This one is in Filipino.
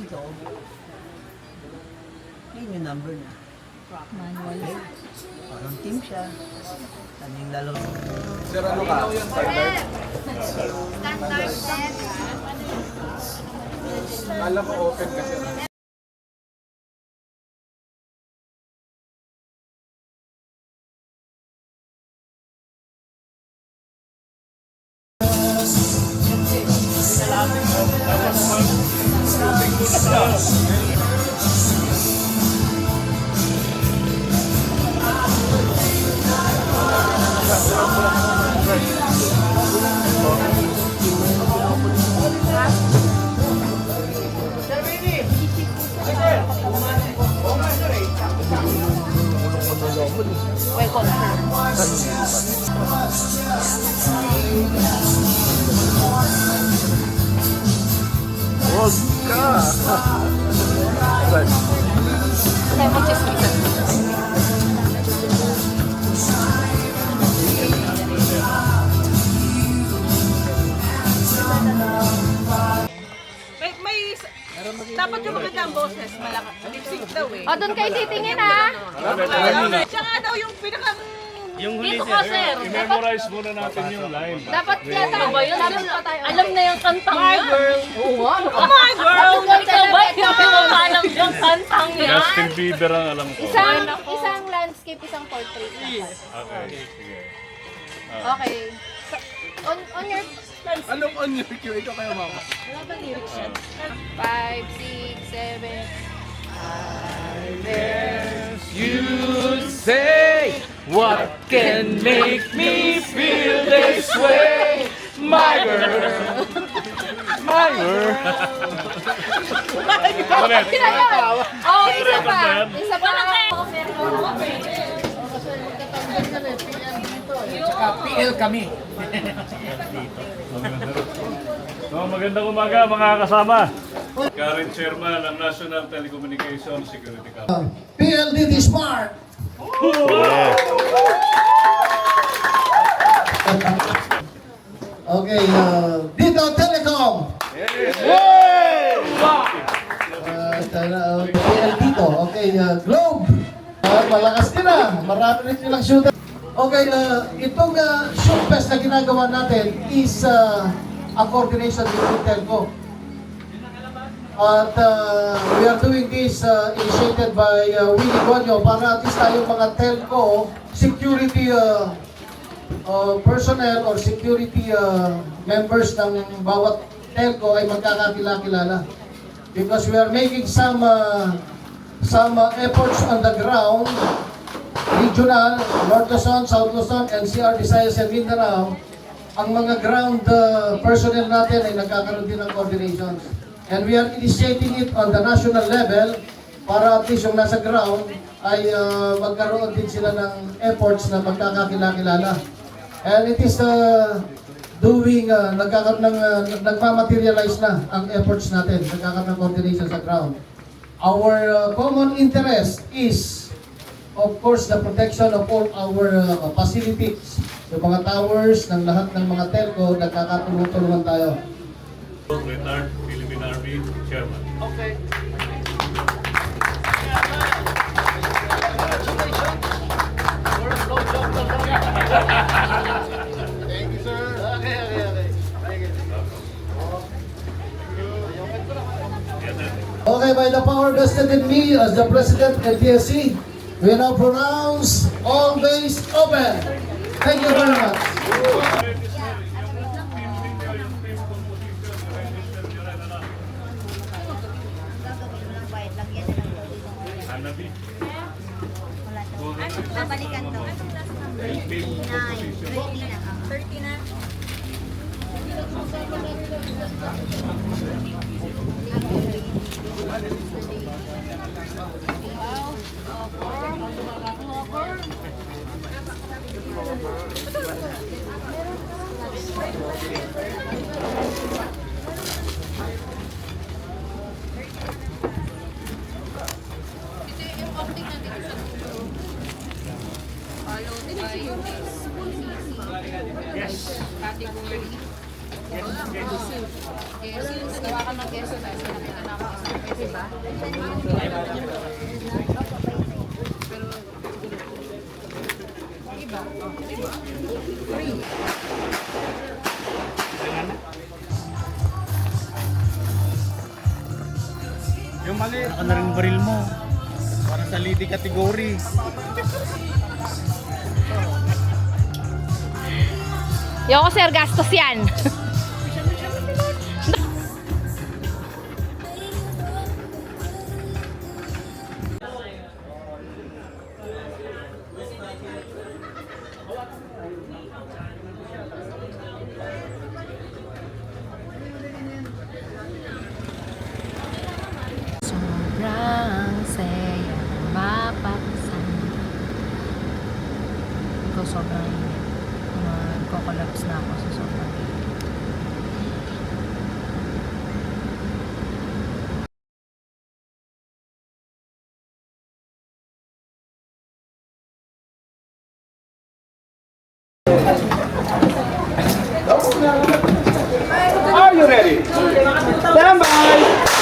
dito, yun yung number na. Manual. Okay? Parang team siya. Ano yung lalo? Sir, ano ka? Standard set. Kala ko open kasi. Well confirmed. Wag ka! Tayo mag-chismisan. Dapat yung maganda ang boses, malakas. Lip-sync daw eh. O, doon kayo titingin ha. Siya nga daw yung pinakang... Yung huli, Dito ko, sir. i-memorize muna natin yung line. Dapat yata ba yun? Alam na yung kantang My yan. girl. Oo nga. Oh my girl! Ikaw ba? Ikaw ba alam yung kantang yan? Justin Bieber ang alam ko. Isang landscape, isang portrait. Okay, sige. Okay. On your Anong on your cue? Ikaw kayo mama. 5, 6, 7. You say, what can make me feel this way? My girl! My girl! Ulit. Oh, isa pa. Isa pa. Tsaka PL kami. So, magandang umaga mga kasama. Current Chairman ng National Telecommunication Security Council. PLDT Smart. Okay, Dito Telecom. PL dito. Okay, Globe. Malakas din na. Marami rin silang shooter. Okay, itong shoot fest na ginagawa natin is a coordination between Telco. At we are doing this initiated by Willie Gonyo para at least tayong mga telco security personnel or security members ng bawat telco ay magkakakilala. Because we are making some efforts on the ground, regional, North Luzon, South Luzon, NCR, Visayas, and Mindanao. Ang mga ground personnel natin ay nagkakaroon din ng coordinations. And we are initiating it on the national level para at least yung nasa ground ay magkaroon din sila ng efforts na magkakakilala. And it is nagmamaterialize na ang efforts natin, nagkakaroon ng coordination sa ground. Our common interest is, of course, the protection of all our facilities. Yung mga towers ng lahat ng mga telco, nagkakatulungan tayo. Retired Philippine Army Chairman. Okay. Thank you, sir. Okay. Thank you. Okay, by the power vested in me as the President of TSC, we now pronounce all base open. Thank you very much. Hanabi. Babalikan daw. 30 na. Yes. Yes. Gawa ka ng keso, tapos Yung mali, ako na rin baril mo. Para sa leading category. Yoko sir, gastos yan. Sobrang saya mapaksan. Ito sobrang magko-collapse na ako sa sobrang Are you ready? Stand by!